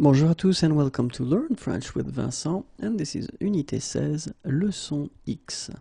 Bonjour à tous and welcome to Learn French with Vincent, and this is Unité 16, leçon X.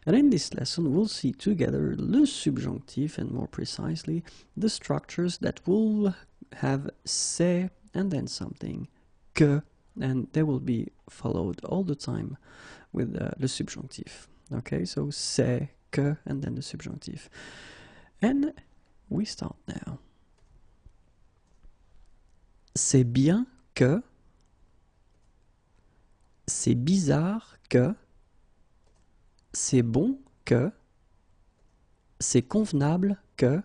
And in this lesson we'll see together le subjonctif and more precisely the structures that will have c'est and then something, que, and they will be followed all the time with le subjonctif. Okay, so c'est, que, and then the subjonctif. And we start now. C'est bien que, c'est bizarre que, c'est bon que, c'est convenable que,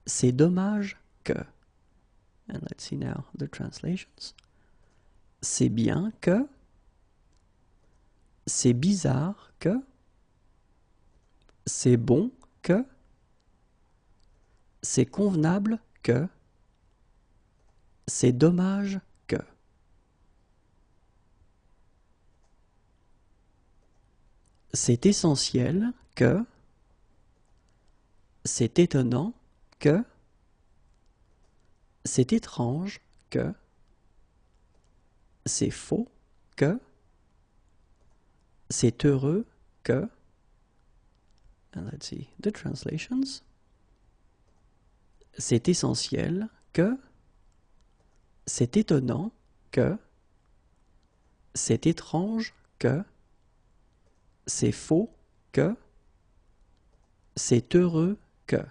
c'est dommage que. And let's see now the translations. C'est bien que, c'est bizarre que, c'est bon que, c'est convenable que, c'est dommage que. C'est essentiel que, c'est étonnant que, c'est étrange que, c'est faux que, c'est heureux que. And let's see the translations. C'est essentiel que, c'est étonnant que, c'est étrange que, c'est faux que, c'est heureux que.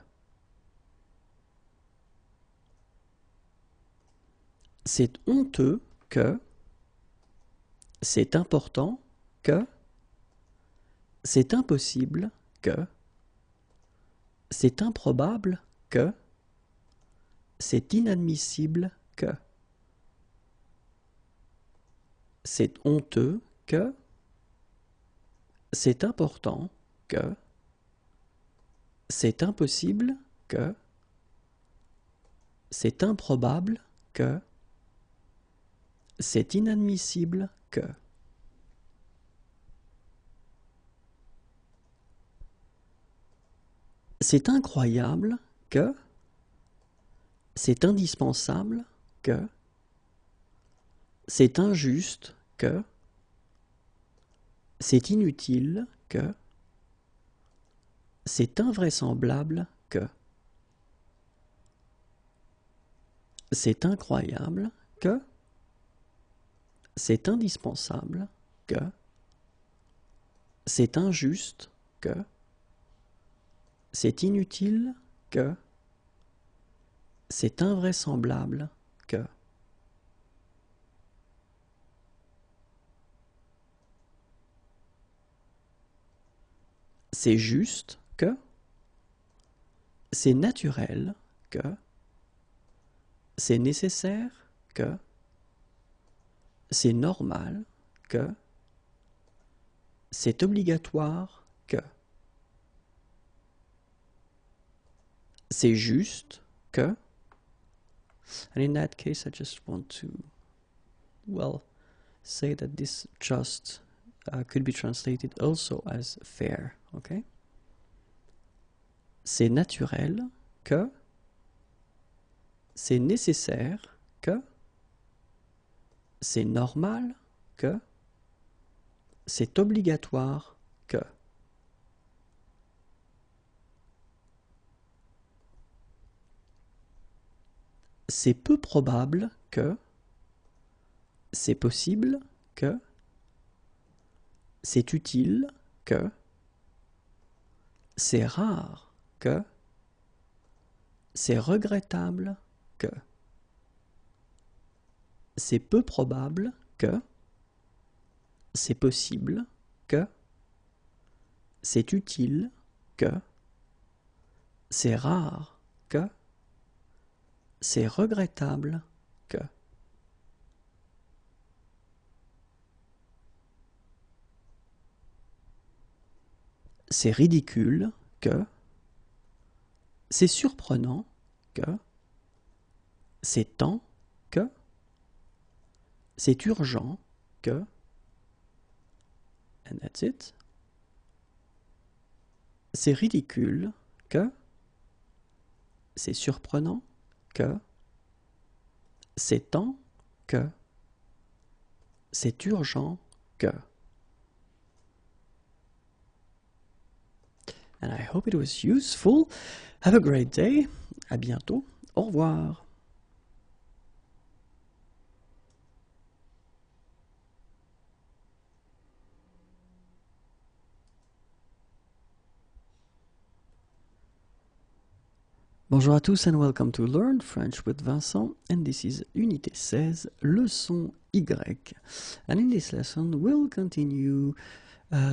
C'est honteux que, c'est important que, c'est impossible que, c'est improbable que, c'est inadmissible que. C'est honteux que, c'est important que, c'est impossible que, c'est improbable que, c'est inadmissible que. C'est incroyable que, c'est indispensable que, c'est injuste que, c'est inutile que, c'est invraisemblable que. C'est incroyable que, c'est indispensable que, c'est injuste que, c'est inutile que, c'est invraisemblable que. C'est juste que, c'est naturel que, c'est nécessaire que, c'est normal que, c'est obligatoire que. C'est juste que, and in that case I just want to, well, say that this just could be translated also as fair, okay? C'est naturel que, c'est nécessaire que, c'est normal que, c'est obligatoire que. C'est peu probable que, c'est possible que, c'est utile que, c'est rare que, c'est regrettable que. C'est peu probable que, c'est possible que, c'est utile que, c'est rare que, c'est regrettable que. C'est ridicule que, c'est surprenant que, c'est temps que, c'est urgent que, and that's it. C'est ridicule que, c'est surprenant que, c'est temps que. C'est urgent que. And I hope it was useful. Have a great day. À bientôt. Au revoir. Bonjour à tous and welcome to Learn French with Vincent, and this is Unité 16, leçon Y. And in this lesson we'll continue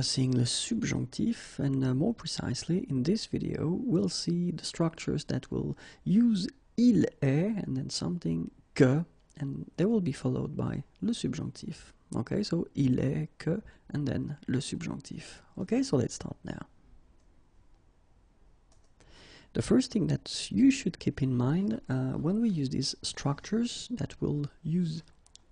seeing the subjunctif, and more precisely in this video we'll see the structures that will use il est and then something que, and they will be followed by le subjonctif. Okay, so il est, que, and then le subjonctif. Okay, so let's start now. The first thing that you should keep in mind when we use these structures that will use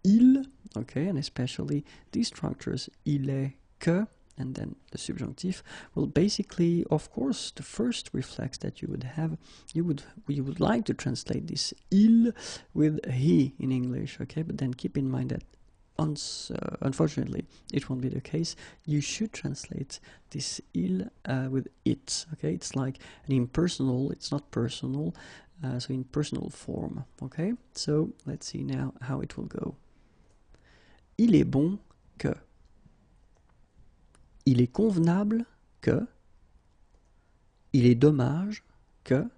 il, okay, and especially these structures il est, que, and then the subjunctif, will basically, of course, the first reflex that you would have, you would like to translate this il with he in English, okay, but then keep in mind that unfortunately, it won't be the case. You should translate this il with it. Okay, it's like an impersonal. It's not personal, so in personal form. Okay, so let's see now how it will go. Il est bon que. Il est convenable que. Il est dommage que.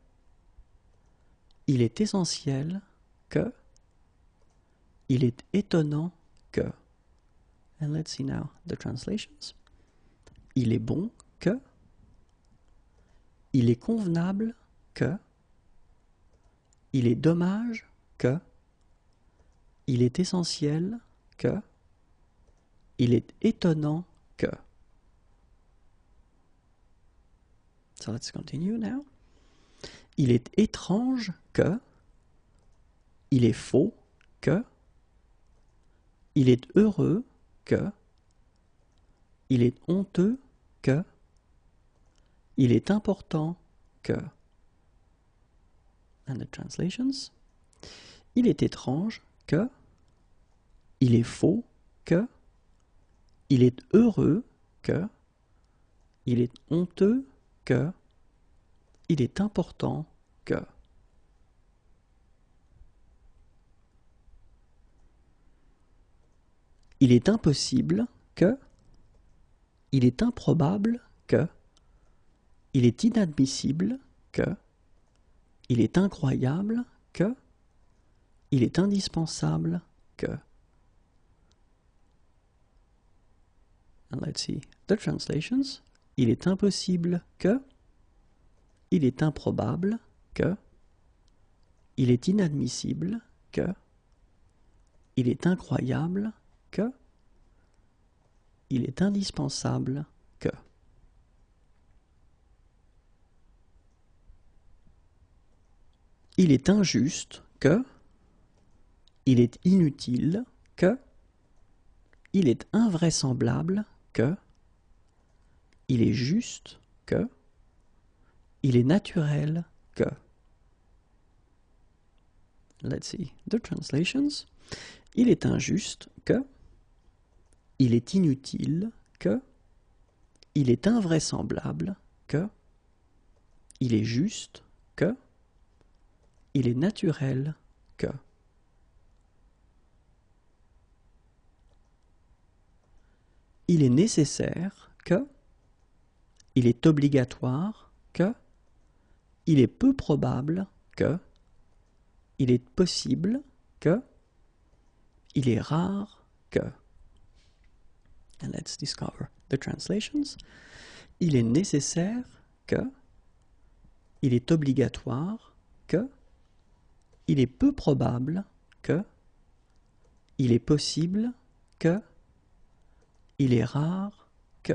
Il est essentiel que. Il est étonnant que. And let's see now the translations. Il est bon que. Il est convenable que. Il est dommage que. Il est essentiel que. Il est étonnant que. So let's continue now. Il est étrange que. Il est faux que. Il est heureux que. Il est honteux que. Il est important que. And the translations. Il est étrange que. Il est faux que. Il est heureux que. Il est honteux que. Il est important que. Il est impossible que. Il est improbable que. Il est inadmissible que. Il est incroyable que. Il est indispensable que. And let's see the translations. Il est impossible que. Il est improbable que. Il est inadmissible que. Il est incroyable que. Il est indispensable que. Il est injuste que. Il est inutile que. Il est invraisemblable que. Il est juste que. Il est naturel que. Let's see the translations. Il est injuste que. Il est inutile que. Il est invraisemblable que. Il est juste que. Il est naturel que. Il est nécessaire que. Il est obligatoire que. Il est peu probable que. Il est possible que. Il est rare que. And let's discover the translations. Il est nécessaire que. Il est obligatoire que. Il est peu probable que. Il est possible que. Il est rare que.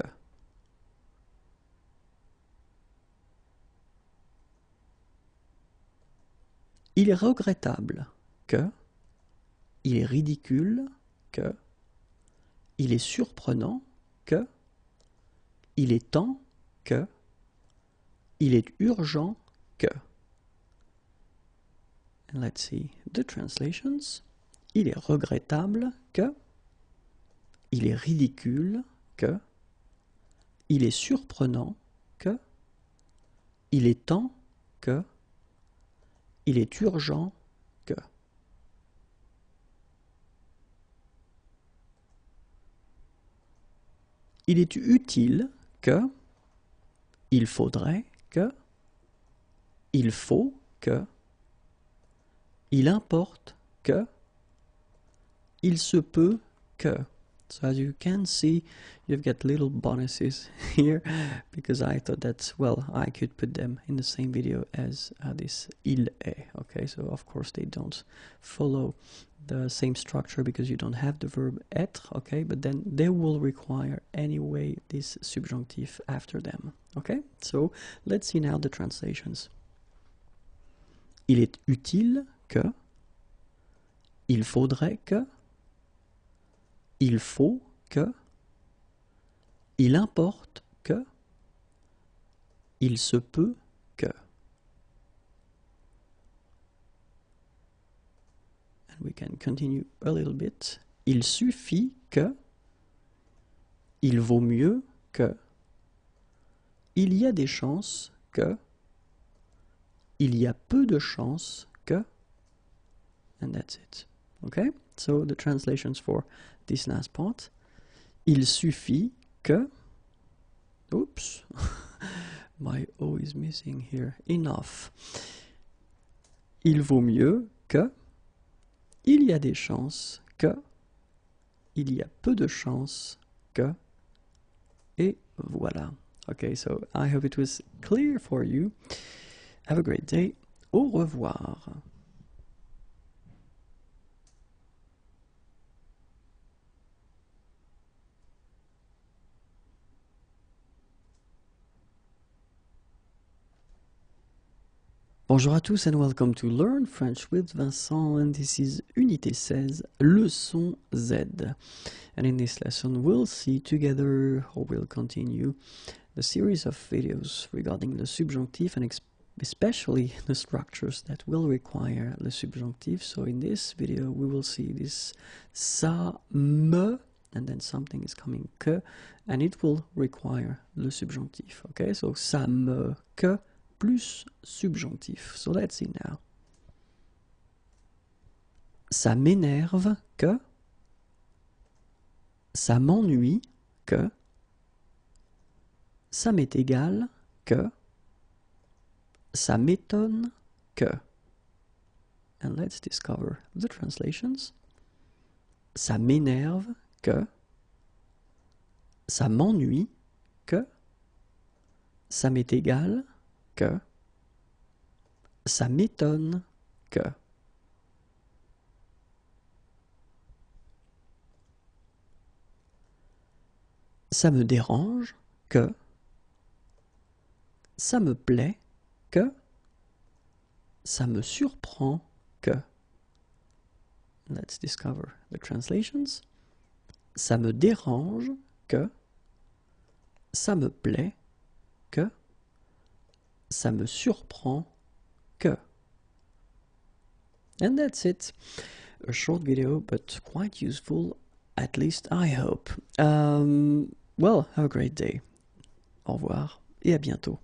Il est regrettable que. Il est ridicule que. Il est surprenant que. Il est temps que. Il est urgent que. And let's see the translations. il est regrettable que, il est ridicule que, il est surprenant que, il est temps que, il est urgent que. Il est utile que, il faudrait que, il faut que, il importe que, il se peut que. So as you can see, you've got little bonuses here, because I thought that, well, I could put them in the same video as this il est, okay? So of course they don't follow the same structure because you don't have the verb être, okay? But then they will require anyway this subjunctive after them, okay? So let's see now the translations. Il est utile que, il faudrait que, il faut que, il importe que, il se peut que. And we can continue a little bit. Il suffit que, il vaut mieux que, il y a des chances que, il y a peu de chances que, and that's it. Okay? So the translations for this last part. Il suffit que, oops, my O is missing here, enough. Il vaut mieux que, il y a des chances que, il y a peu de chances que, et voilà. Okay, so I hope it was clear for you. Have a great day. Au revoir. Bonjour à tous and welcome to Learn French with Vincent, and this is Unité 16, Leçon Z. And in this lesson we'll see together, or we'll continue, the series of videos regarding the subjunctive and especially the structures that will require the subjunctive. So in this video we will see this ça me, and then something is coming que, and it will require le subjunctif. Okay, so ça me que plus subjonctif. So let's see now. Ça m'énerve que, ça m'ennuie que, ça m'est égal que, ça m'étonne que. And let's discover the translations. Ça m'énerve que, ça m'ennuie que, ça m'est égal que, ça m'étonne que. Ça me dérange que, ça me plaît que, ça me surprend que. Let's discover the translations. Ça me dérange que, ça me plaît que, ça me surprend que. And that's it. A short video, but quite useful, at least I hope. Well, have a great day. Au revoir et à bientôt.